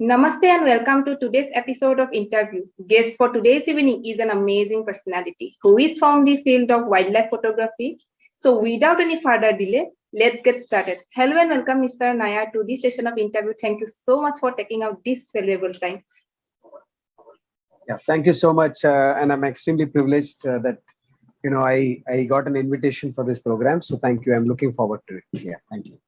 Namaste and welcome to today's episode of Interview. Guest for today's evening is an amazing personality who is from the field of wildlife photography. So without any further delay, let's get started. Hello and welcome Mr. Nair to this session of interview. Thank you so much for taking out this valuable time. Yeah, thank you so much. And I'm extremely privileged that, I got an invitation for this program. So thank you. I'm looking forward to it. Yeah, thank you.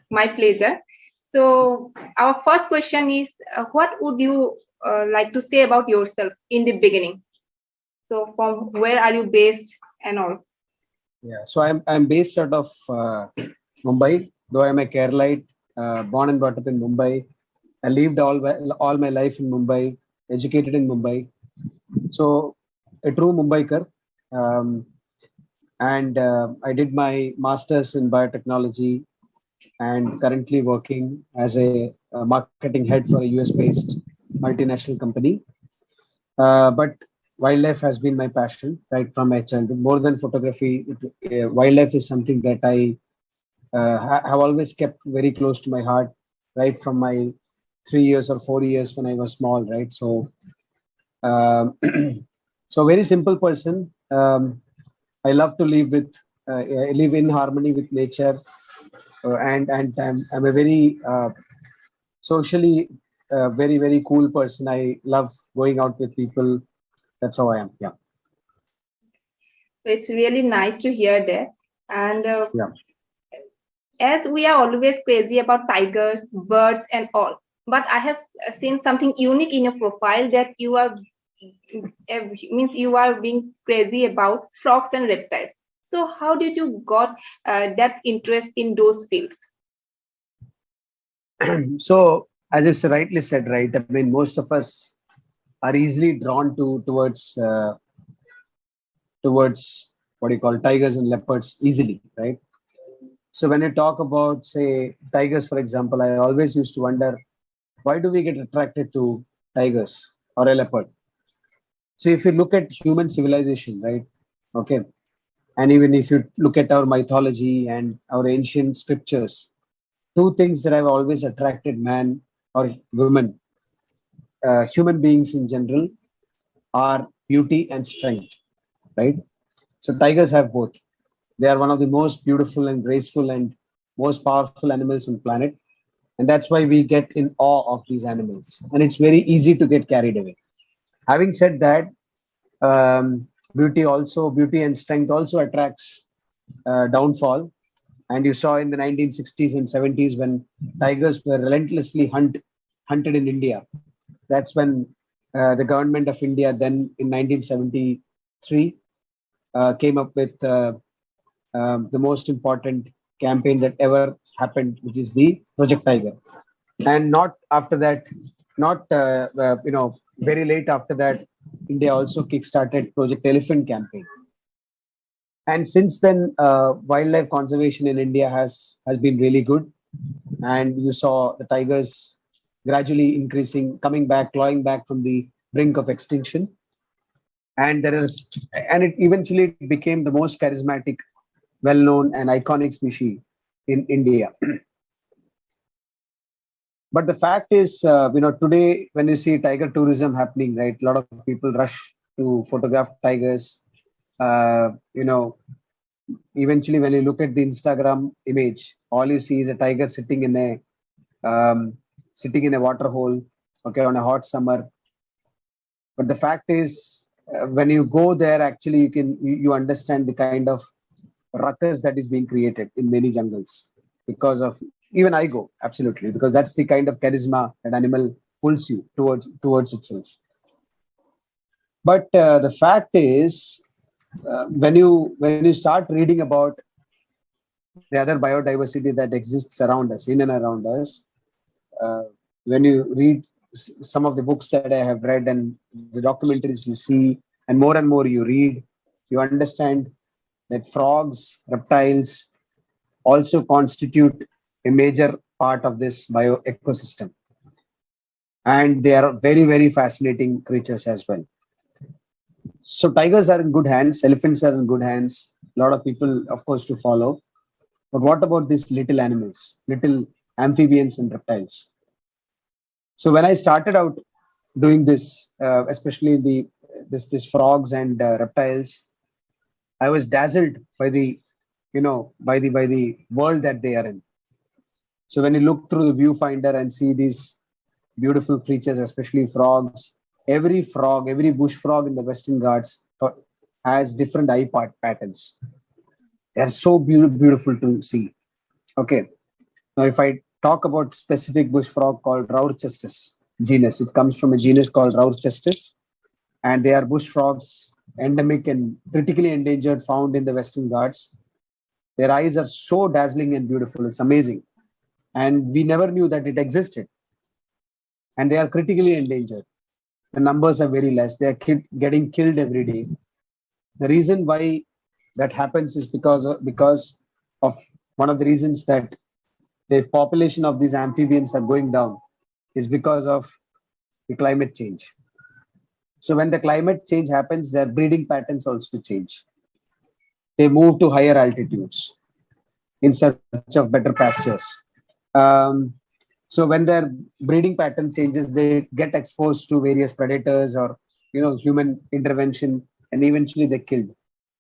My pleasure. So our first question is, what would you like to say about yourself in the beginning? So from where are you based and all? Yeah, so I'm based out of Mumbai, though I'm a Keralite, born and brought up in Mumbai. I lived all my life in Mumbai, educated in Mumbai. So a true Mumbaikar. Um, and I did my master's in biotechnology and currently working as a marketing head for a US-based multinational company. But wildlife has been my passion right from my childhood. More than photography, wildlife is something that I have always kept very close to my heart, right from my 3 years or 4 years when I was small, right? So, um, so very simple person. I love to live live in harmony with nature, and I'm a very socially very cool person. I love going out with people. That's how I am. Yeah. So it's really nice to hear that. And Yeah. as we are always crazy about tigers, birds, and all, but I have seen something unique in your profile that you are means you are being crazy about frogs and reptiles. So how did you got that interest in those fields? So as it's rightly said, right? I mean, most of us are easily drawn towards what you call tigers and leopards easily, right? So when you talk about, say, tigers, for example, I always used to wonder, why do we get attracted to tigers or a leopard? So if you look at human civilization, right? Okay. And even if you look at our mythology and our ancient scriptures, two things that have always attracted man or women, human beings in general, are beauty and strength, right? So tigers have both. They are one of the most beautiful and graceful and most powerful animals on planet, and that's why we get in awe of these animals. And it's very easy to get carried away. Having said that, beauty and strength also attracts downfall. And you saw in the 1960s and 70s when tigers were relentlessly hunted in India. That's when the government of India, then in 1973, came up with the most important campaign that ever happened, which is the Project Tiger. And not after that, not very late after that, India also kickstarted Project Elephant campaign. And since then, wildlife conservation in India has been really good. And you saw the tigers gradually increasing, coming back, clawing back from the brink of extinction. And it eventually became the most charismatic, well-known, and iconic species in India. But the fact is, today when you see tiger tourism happening, right, a lot of people rush to photograph tigers. Uh, you know, Eventually, when you look at the Instagram image, all you see is a tiger sitting in a water hole, okay, on a hot summer. But the fact is, when you go there, actually, you understand the kind of ruckus that is being created in many jungles because of even I go absolutely because that's the kind of charisma that animal pulls you towards itself. But the fact is, when you start reading about the other biodiversity that exists around us, in and around us, uh, when you read some of the books that I have read and the documentaries you see, and more you read, you understand that frogs, reptiles also constitute a major part of this bio ecosystem. And they are very fascinating creatures as well. So tigers are in good hands, elephants are in good hands. A lot of people, of course, to follow. But what about these little animals, little amphibians and reptiles? So when I started out doing this, especially this frogs and reptiles, I was dazzled by the by the world that they are in. So when you look through the viewfinder and see these beautiful creatures, especially frogs, every bush frog in the Western Ghats has different patterns. They are so beautiful to see. Okay. Now, if I talk about specific bush frog called Raurchestus genus, it comes from a genus called Raurchestus, and they are bush frogs, endemic and critically endangered, found in the Western Ghats. Their eyes are so dazzling and beautiful. It's amazing. And we never knew that it existed. And they are critically endangered. The numbers are very less. They are getting killed every day. The reason why that happens is because of one of the reasons that the population of these amphibians are going down is because of the climate change. So when the climate change happens, their breeding patterns also change. They move to higher altitudes in search of better pastures. Um, so when their breeding pattern changes, they get exposed to various predators or human intervention, and eventually they're killed.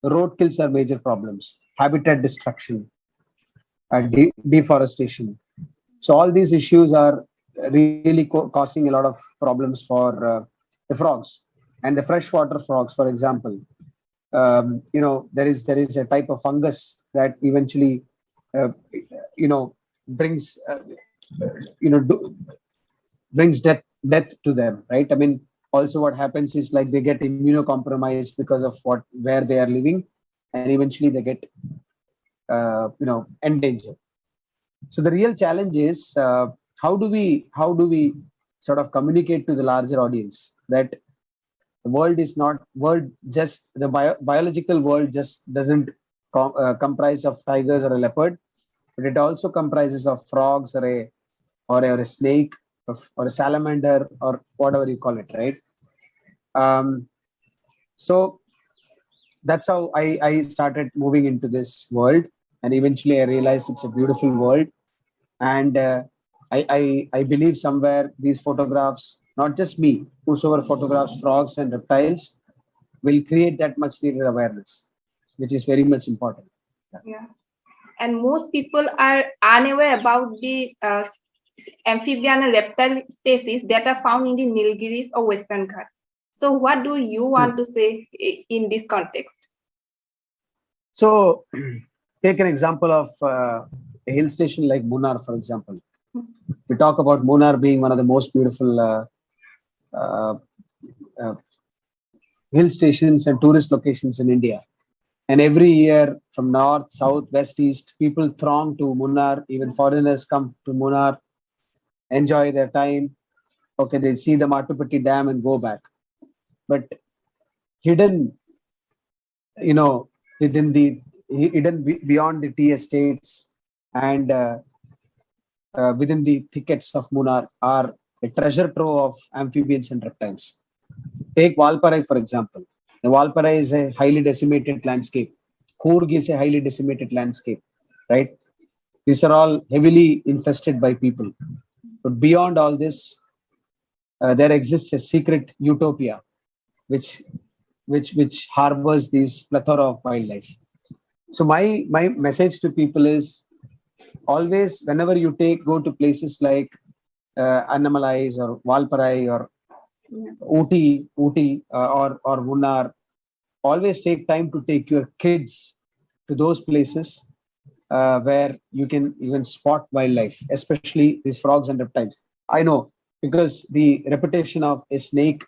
Road kills are major problems. Habitat destruction, deforestation. So all these issues are really causing a lot of problems for the frogs and the freshwater frogs, for example. There is a type of fungus that eventually uh, brings brings death to them, right? I mean, also what happens is like they get immunocompromised because of where they are living, and eventually they get endangered. So the real challenge is, how do we sort of communicate to the larger audience that the world is not world just the biological world just doesn't comprise of tigers or a leopard, but it also comprises of frogs or a snake or a salamander or whatever you call it, right? Um, so that's how I started moving into this world, and eventually I realized it's a beautiful world. And I believe somewhere these photographs, not just me, whosoever photographs frogs and reptiles, will create that much needed awareness, which is very much important. Yeah. And most people are unaware about the amphibian and reptile species that are found in the Nilgiris or Western Ghats. So what do you want to say in this context? So take an example of a hill station like Munnar, for example. We talk about Munnar being one of the most beautiful uh, uh, hill stations and tourist locations in India. And every year from north, south, west, east, people throng to Munnar. Even foreigners come to Munnar, enjoy their time. Okay, they see the Matupatti Dam and go back. But hidden, you know, hidden beyond the tea estates and within the thickets of Munnar are a treasure trove of amphibians and reptiles. Take Valparai, for example. The Valparai is a highly decimated landscape. Coorg is a highly decimated landscape, right? These are all heavily infested by people. But beyond all this, there exists a secret utopia, which which harbors these plethora of wildlife. So my message to people is always, whenever you go to places like Annamalais or Valparai or Ooty, or Munnar, always take time to take your kids to those places where you can even spot wildlife, especially these frogs and reptiles. I know, because the reputation of a snake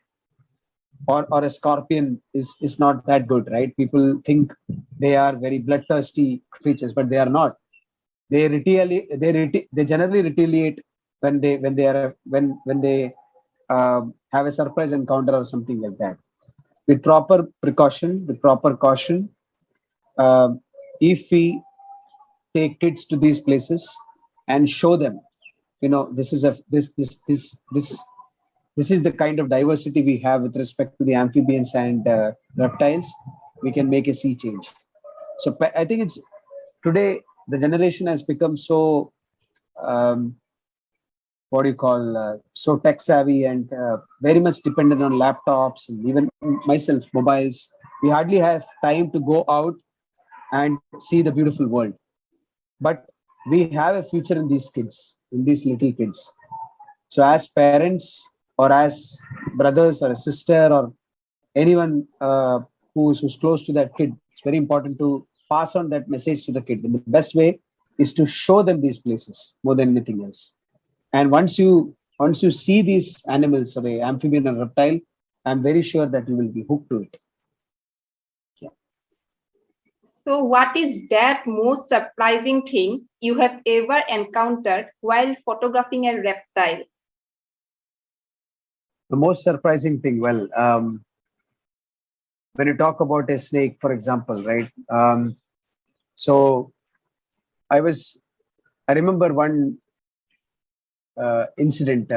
or a scorpion is not that good, right? People think they are very bloodthirsty creatures, but they are not. They retaliate. They generally retaliate when they have a surprise encounter or something like that. With proper precaution, with proper caution, uh, if we take kids to these places and show them, this is a this is the kind of diversity we have with respect to the amphibians and reptiles, we can make a sea change. So I think it's today the generation has become so um, what do you call, so tech savvy and very much dependent on laptops and even myself, mobiles. We hardly have time to go out and see the beautiful world. But we have a future in these kids, in these little kids. So as parents or as brothers or a sister or anyone who's close to that kid, it's very important to pass on that message to the kid. And the best way is to show them these places more than anything else. And once you see these animals, say amphibian and reptile, I'm very sure that you will be hooked to it. So what is that most surprising thing you have ever encountered while photographing a reptile? The most surprising thing, well, when you talk about a snake, for example, right? So I remember one incident,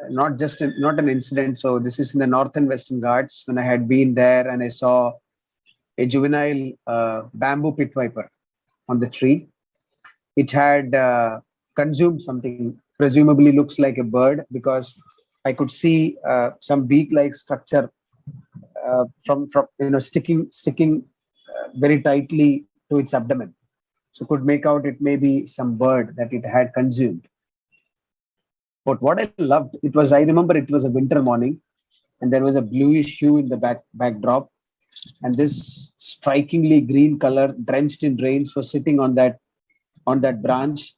not an incident. So this is in the northern Western Ghats when I had been there and I saw a juvenile bamboo pit viper on the tree. It had consumed something, presumably looks like a bird, because I could see some beak-like structure from sticking very tightly to its abdomen. So could make out it may be some bird that it had consumed. But what I loved, I remember it was a winter morning and there was a bluish hue in the backdrop. And this strikingly green color, drenched in rains, was sitting on that branch.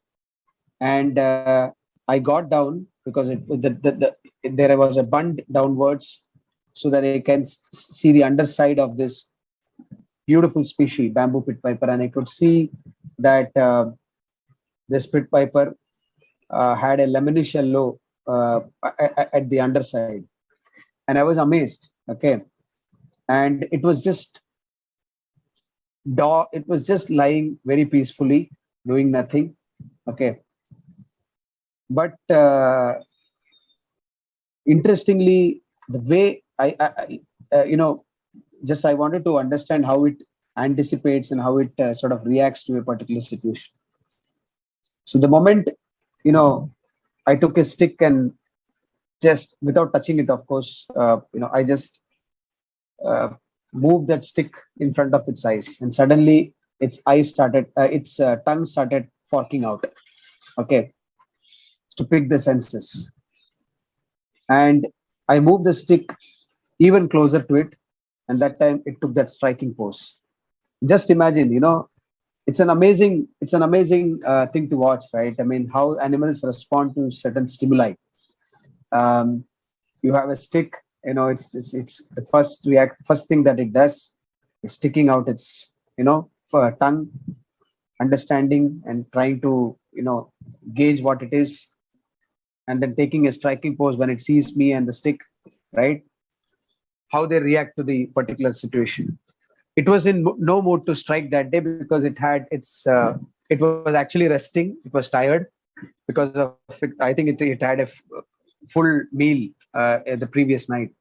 And I got down because there was a bund downwards so that I can see the underside of this beautiful species, bamboo pit viper. And I could see that this pit viper had a lemonish yellow at the underside. And I was amazed. Okay. And it was just lying very peacefully, doing nothing. Okay. But interestingly, the way I wanted to understand how it anticipates and how it sort of reacts to a particular situation. So the moment, I took a stick and just without touching it, of course, I just moved that stick in front of its eyes, and suddenly its tongue started forking out. Okay, to pick the senses, and I moved the stick even closer to it, and that time it took that striking pose. Just imagine, it's an amazing thing to watch, right? I mean, how animals respond to certain stimuli. You have a stick, it's the first thing that it does is sticking out its for tongue, understanding and trying to gauge what it is, and then taking a striking pose when it sees me and the stick, right? How they react to the particular situation. It was in no mood to strike that day because it was actually resting. It was tired because of it. I think it had a full meal the previous night.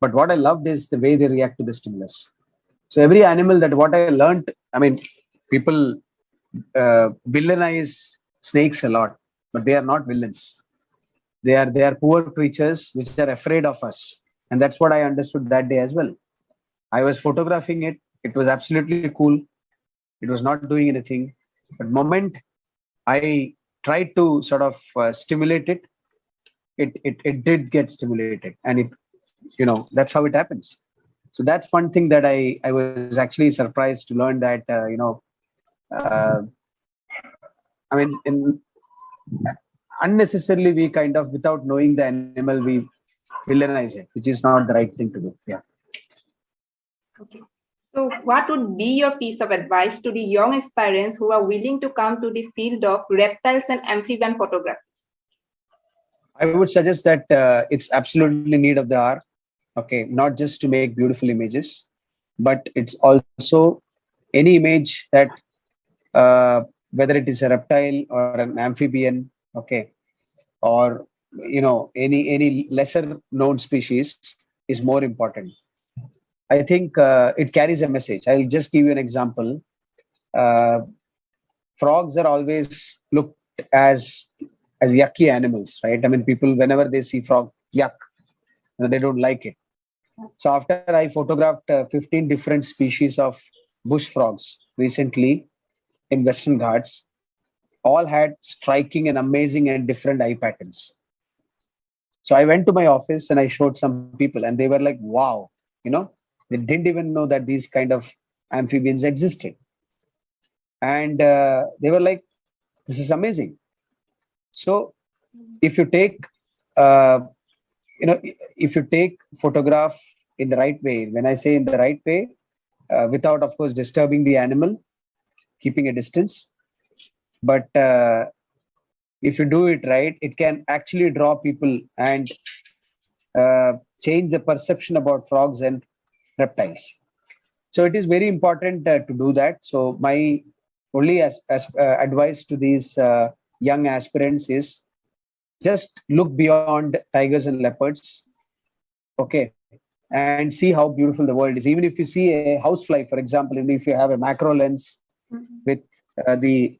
But what I loved is the way they react to the stimulus. So every animal, that what I learned, I mean, people villainize snakes a lot, but they are not villains. They are poor creatures which are afraid of us, and that's what I understood that day as well. I was photographing it. It was absolutely cool. It was not doing anything. But moment I tried to sort of stimulate it, it did get stimulated, and that's how it happens. So that's one thing that I was actually surprised to learn that uh, I mean, unnecessarily we kind of, without knowing the animal, we villainize it, which is not the right thing to do. Yeah. Okay. So what would be your piece of advice to the young aspirants who are willing to come to the field of reptiles and amphibian photography? I would suggest that it's absolutely need of the hour. Okay, not just to make beautiful images, but it's also any image that whether it is a reptile or an amphibian, okay, or any lesser known species is more important. I think it carries a message. I'll just give you an example. Uh, Frogs are always looked as as yucky animals, right? I mean, people, whenever they see frog, yuck, they don't like it. So after I photographed 15 different species of bush frogs recently in Western Ghats, all had striking and amazing and different eye patterns. So I went to my office and I showed some people, and they were like, wow, you know, they didn't even know that these kind of amphibians existed. And they were like, this is amazing. So if you take, uh, if you take photograph in the right way, when I say in the right way, without, of course, disturbing the animal, keeping a distance, but if you do it right, it can actually draw people and change the perception about frogs and reptiles. So it is very important to do that. So my only advice to these young aspirants is just look beyond tigers and leopards, okay, and see how beautiful the world is. Even if you see a housefly, for example, even if you have a macro lens with the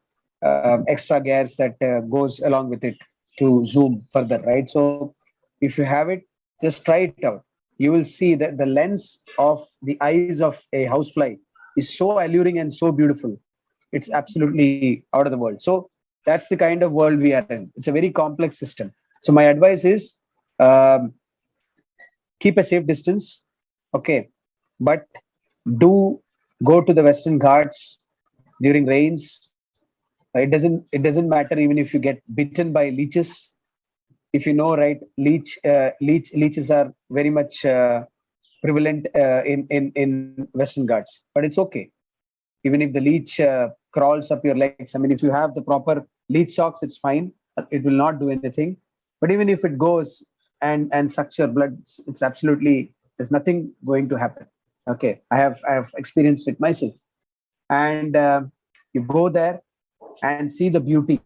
extra gears that goes along with it to zoom further, right? So if you have it, just try it out. You will see that the lens of the eyes of a housefly is so alluring and so beautiful. It's absolutely out of the world. So that's the kind of world we are in. It's a very complex system. So my advice is, um, keep a safe distance, okay, but do go to the Western Ghats during rains. It doesn't matter even if you get bitten by leeches. If you know, right, leeches are very much prevalent in Western Ghats, but it's okay. Even if the leech crawls up your legs, I mean, if you have the proper leech socks, it's fine. It will not do anything. But even if it goes and sucks your blood, it's absolutely, there's nothing going to happen. Okay, I have experienced it myself, and you go there and see the beauty,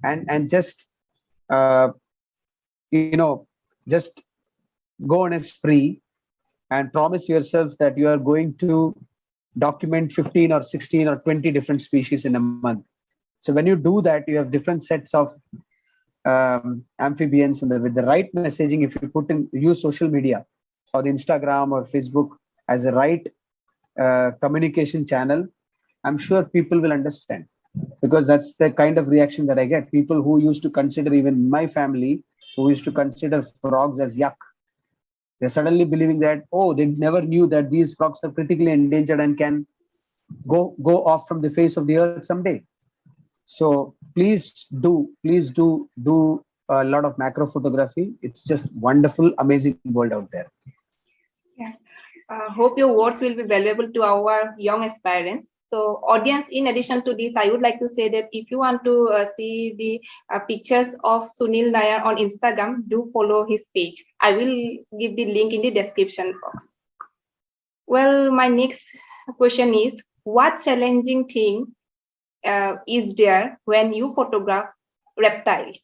and just uh, you know just go on a spree and promise yourself that you are going to document 15 or 16 or 20 different species in a month. So when you do that, you have different sets of amphibians, and with the right messaging, if you put in, use social media or the Instagram or Facebook as a right communication channel, I'm sure people will understand, because that's the kind of reaction that I get. People who used to consider, even my family, who used to consider frogs as yuck, they're suddenly believing that, oh, they never knew that these frogs are critically endangered and can go off from the face of the earth someday. So please do a lot of macro photography. It's just wonderful, amazing world out there. Yeah. Hope your words will be valuable to our young aspirants. So, audience, in addition to this, I would like to say that if you want to see the pictures of Sunil Nair on Instagram, do follow his page. I will give the link in the description box. Well, my next question is, what challenging thing is there when you photograph reptiles?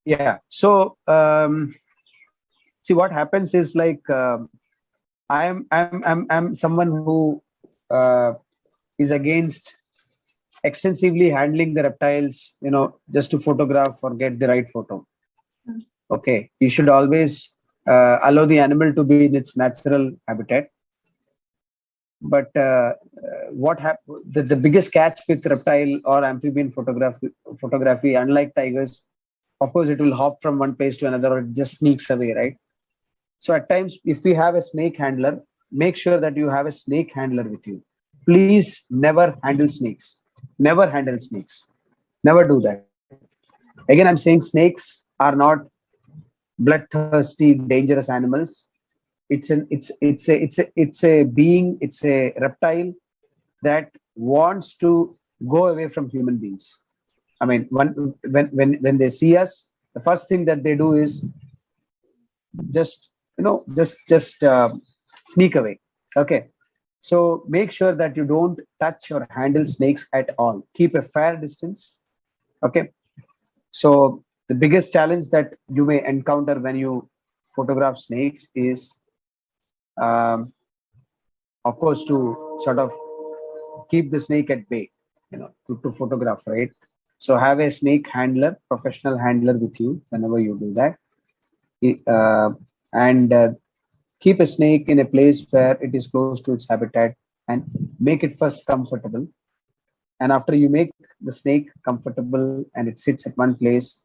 Yeah. So see, what happens is, like, I'm someone who uh, is against extensively handling the reptiles, just to photograph or get the right photo. Okay, you should always allow the animal to be in its natural habitat. But the biggest catch with reptile or amphibian photography, unlike tigers, of course, it will hop from one place to another, or it just sneaks away, right? So at times, if we have a snake handler, make sure that you have a snake handler with you. Please never handle snakes. Never handle snakes. Never do that. Again, I'm saying snakes are not bloodthirsty, dangerous animals. It's a being. It's a reptile that wants to go away from human beings. I mean, when they see us, the first thing that they do is just sneak away. Okay, so make sure that you don't touch or handle snakes at all. Keep a fair distance. Okay, so the biggest challenge that you may encounter when you photograph snakes is, um, of course, to sort of keep the snake at bay, to photograph, right? So have a snake handler, professional handler with you whenever you do that. And keep a snake in a place where it is close to its habitat and make it first comfortable. And after you make the snake comfortable and it sits at one place,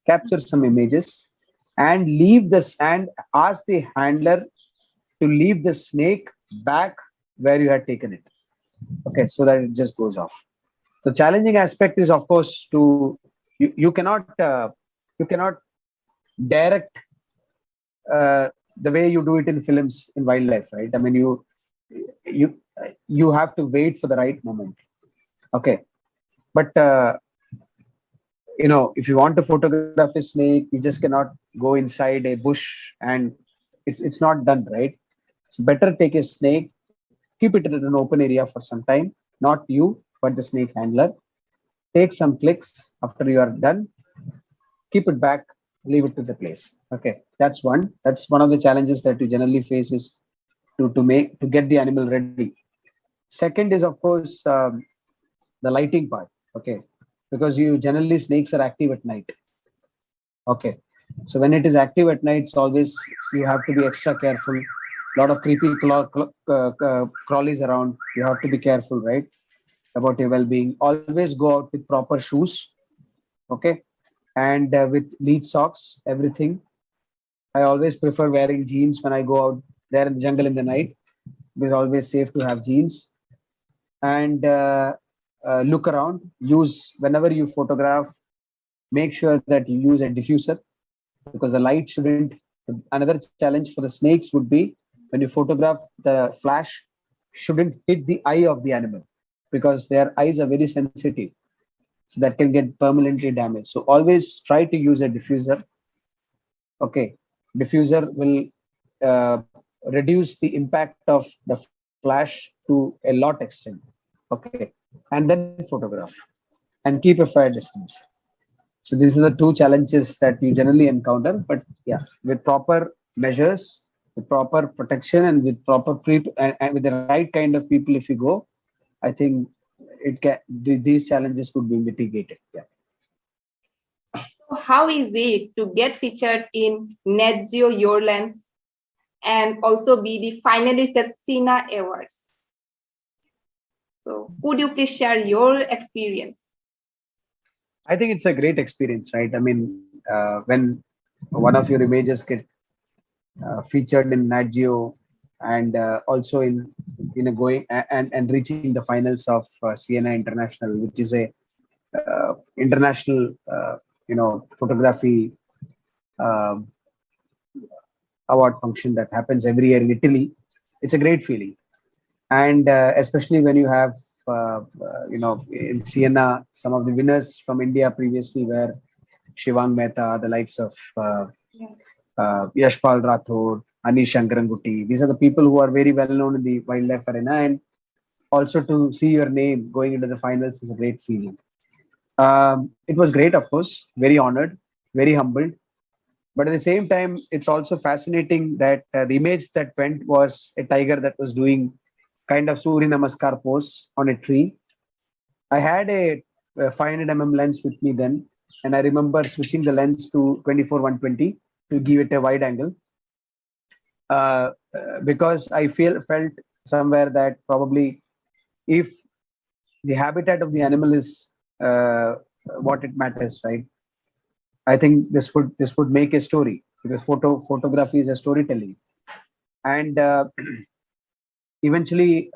capture some images and leave this and ask the handler to leave the snake back where you had taken it. Okay, so that it just goes off. The challenging aspect is, of course, you cannot direct the way you do it in films in wildlife, right? I mean, you you have to wait for the right moment. Okay, but if you want to photograph a snake, you just cannot go inside a bush, and it's not done right. So better take a snake, keep it in an open area for some time, not you, but the snake handler. Take some clicks after you are done, keep it back, leave it to the place. Okay, that's one of the challenges that you generally face is to get the animal ready. Second is, of course, the lighting part. Okay, because you generally snakes are active at night. Okay, so when it is active at night, it's always you have to be extra careful. A lot of creepy crawlies around. You have to be careful, right, about your well-being. Always go out with proper shoes. Okay, and with lead socks, everything. I always prefer wearing jeans when I go out there in the jungle in the night. It's always safe to have jeans. And look around. Use whenever you photograph, make sure that you use a diffuser because the light shouldn't. Another challenge for the snakes would be when you photograph, the flash shouldn't hit the eye of the animal because their eyes are very sensitive. So that can get permanently damaged. So always try to use a diffuser. Okay, diffuser will reduce the impact of the flash to a lot extent. Okay, and then photograph and keep a fair distance. So these are the two challenges that you generally encounter. But yeah, with proper measures, with proper protection, and with proper and with the right kind of people, if you go, I think these challenges could be mitigated. Yeah. So how is it to get featured in Netgeo Your Lens and also be the finalist at SINA Awards? So could you please share your experience? I think it's a great experience, right? I mean, when one of your images get featured in Netgeo and also in a going and reaching the finals of Siena International, which is a international photography um award function that happens every year in Italy. It's a great feeling, and especially when you have in Siena, some of the winners from India previously were Shivang Mehta, the likes of Yashpal Rathod, Anish Ankaranguti. These are the people who are very well known in the wildlife arena, and also to see your name going into the finals is a great feeling. It was great, of course, very honored, very humbled. But at the same time, it's also fascinating that the image that went was a tiger that was doing kind of Surya Namaskar pose on a tree. I had a 500 lens with me then, and I remember switching the lens to 24-120 to give it a wide angle because I felt somewhere that probably if the habitat of the animal is what it matters, right? I think this would make a story because photography is a storytelling, and eventually,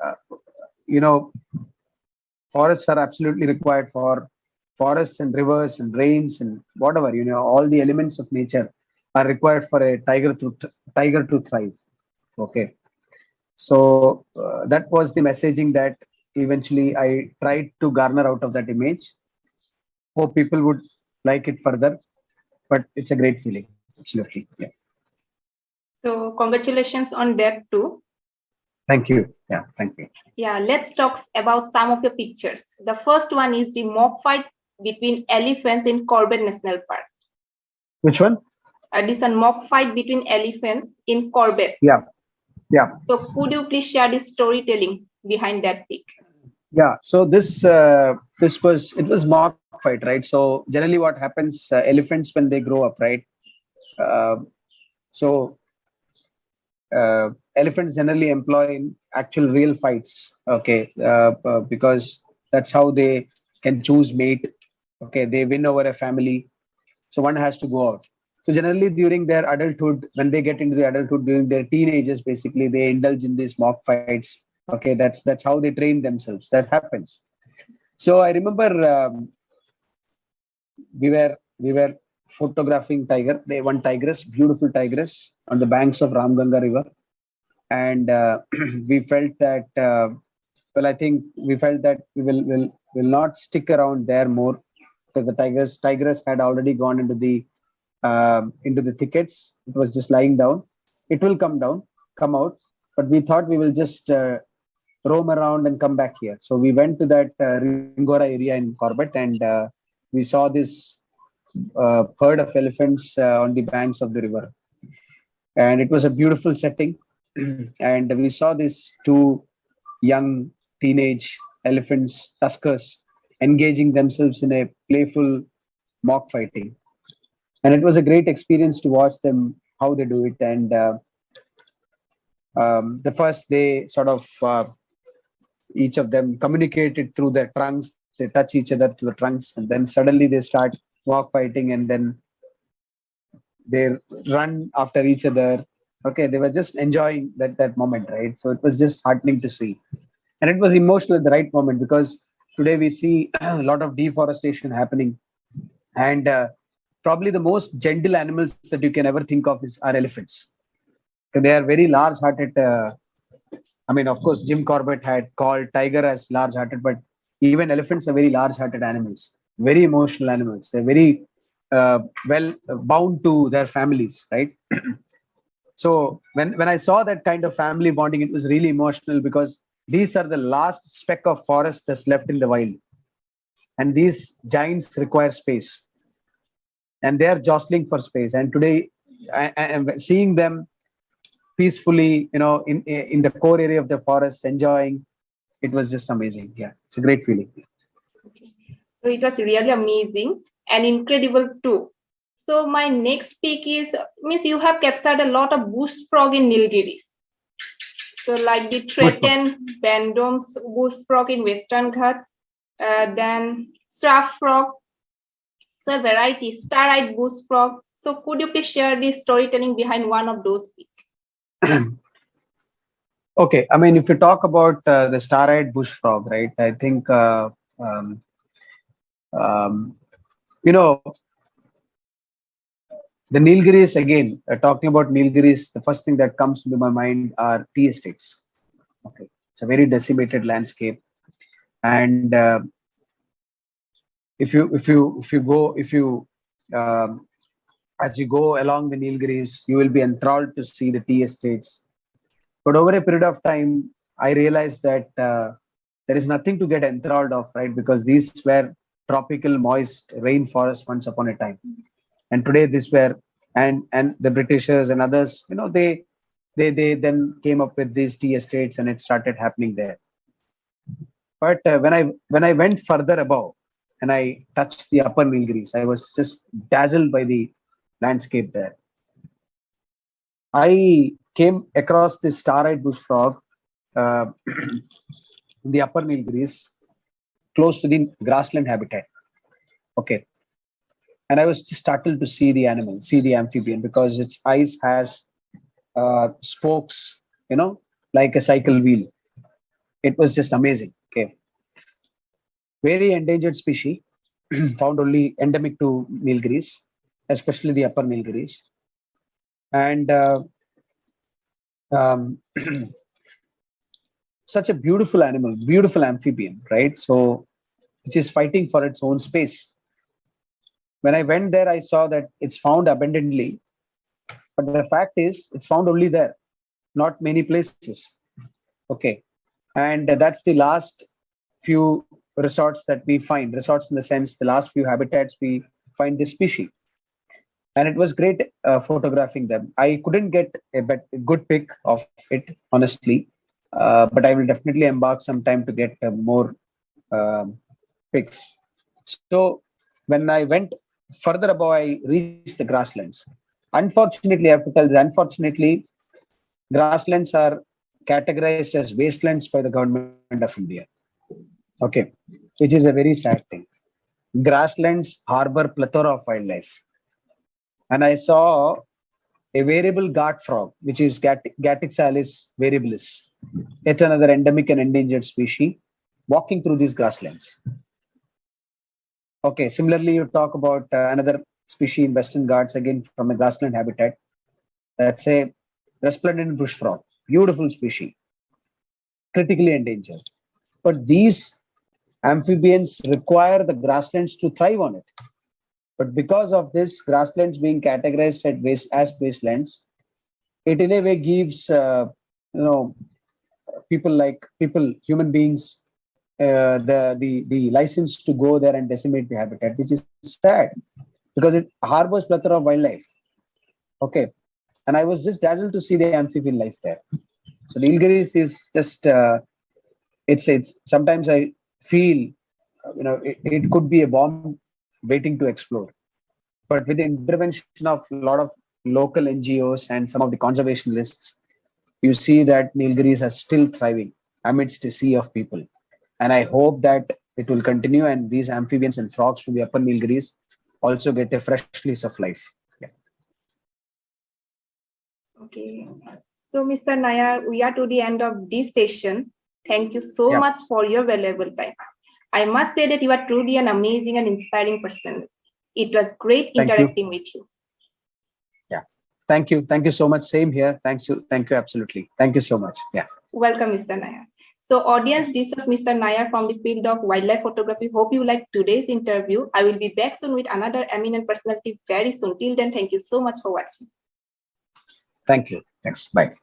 forests are absolutely required for forests and rivers and rains and whatever all the elements of nature are required for a tiger to thrive. Okay, so that was the messaging that eventually I tried to garner out of that image. Hope people would like it further, but it's a great feeling. Absolutely. Yeah. So congratulations on that too. Thank you. Yeah, thank you. Yeah, let's talk about some of your pictures. The first one is the mock fight between elephants in Corbett National Park. Which one? This is a mock fight between elephants in Corbett. Yeah. Yeah. So could you please share the storytelling behind that pic? Yeah. So this was mock fight fight, right? So generally, what happens? Elephants when they grow up, right? Uh, so elephants generally employ in actual real fights, okay, because that's how they can choose mate. Okay, they win over a family, so one has to go out. So generally, during their adulthood, when they get into the adulthood, during their teenagers, basically they indulge in these mock fights. Okay, that's how they train themselves. That happens. So I remember we were photographing one tigress, beautiful tigress, on the banks of Ramganga River, and we felt that well, I think we felt that we will not stick around there more, because the tigress had already gone into the thickets. It was just lying down. It will come out, but we thought we will just roam around and come back here. So we went to that Ringora area in Corbett, and we saw this herd of elephants on the banks of the river, and it was a beautiful setting. And we saw these two young teenage elephants, tuskers, engaging themselves in a playful mock fighting, and it was a great experience to watch them how they do it. And the first they sort of each of them communicated through their trunks. They touch each other through the trunks, and then suddenly they start mock fighting, and then they run after each other. Okay, they were just enjoying that moment, right? So it was just heartening to see, and it was emotional at the right moment, because today we see a lot of deforestation happening, and probably the most gentle animals that you can ever think of are elephants. They are very large-hearted. I mean, of course, Jim Corbett had called tiger as large-hearted, but even elephants are very large-hearted animals, very emotional animals. They're very well bound to their families, right? So when I saw that kind of family bonding, it was really emotional, because these are the last speck of forest that's left in the wild, and these giants require space, and they are jostling for space. And today, I am seeing them peacefully, in the core area of the forest, enjoying. It was just amazing. Yeah, it's a great feeling. So it was really amazing and incredible too. So my next pick is, means you have captured a lot of bush frog in Nilgiris. So like the threatened Bandom's bush frog in Western Ghats, then straff frog. So a variety, star-eyed bush frog. So could you please share the storytelling behind one of those picks? Okay, I mean, if you talk about the star-eyed bush frog, right? I think um, you know the Nilgiris again. Talking about Nilgiris, the first thing that comes to my mind are tea estates. Okay, it's a very decimated landscape, and if you as you go along the Nilgiris, you will be enthralled to see the tea estates. But over a period of time, I realized that there is nothing to get enthralled of, right? Because these were tropical, moist rainforests once upon a time, and today this were and the Britishers and others, they then came up with these tea estates, and it started happening there. But when I went further above and I touched the upper Nilgiris, I was just dazzled by the landscape there. I came across this star-eyed bush frog uh, in the upper Nilgiris, close to the grassland habitat. Okay, and I was just startled to see the animal, see the amphibian, because its eyes has spokes, like a cycle wheel. It was just amazing. Okay, very endangered species, found only endemic to Nilgiris, especially the upper Nilgiris, and um, such a beautiful animal, beautiful amphibian, right? So, which is fighting for its own space. When I went there, I saw that it's found abundantly, but the fact is, it's found only there, not many places. Okay, and that's the last few resorts that we find. Resorts in the sense, the last few habitats we find this species, and it was great photographing them. I couldn't get a good pic of it, honestly, but I will definitely embark some time to get more pics. So when I went further above, I reached the grasslands. Unfortunately, I have to tell that unfortunately, grasslands are categorized as wastelands by the government of India. Okay, which is a very sad thing. Grasslands harbor plethora of wildlife. And I saw a variable ghat frog, which is Gatixalis variabilis. It's another endemic and endangered species walking through these grasslands. Okay, similarly, you talk about another species in Western Ghats, again from a grassland habitat. That's a resplendent bush frog, beautiful species, critically endangered. But these amphibians require the grasslands to thrive on it. But because of this grasslands being categorized as wastelands, it in a way gives you know human beings, the license to go there and decimate the habitat, which is sad because it harbors plethora of wildlife. Okay, and I was just dazzled to see the amphibian life there. So Nilgiris is just it's sometimes I feel it could be a bomb waiting to explode. But with the intervention of a lot of local NGOs and some of the conservationists, you see that Nilgiris are still thriving amidst a sea of people. And I hope that it will continue and these amphibians and frogs from the upper Nilgiris also get a fresh lease of life. Yeah. Okay. So, Mr. Nair, we are to the end of this session. Thank you so Yeah. much for your valuable time. I must say that you are truly an amazing and inspiring person. It was great interacting with you. Yeah. Thank you. Thank you so much. Same here. Thank you. Thank you. Absolutely. Thank you so much. Yeah. Welcome, Mr. Nair. So, audience, this is Mr. Nair from the field of wildlife photography. Hope you liked today's interview. I will be back soon with another eminent personality very soon. Till then, thank you so much for watching. Thank you. Thanks. Bye.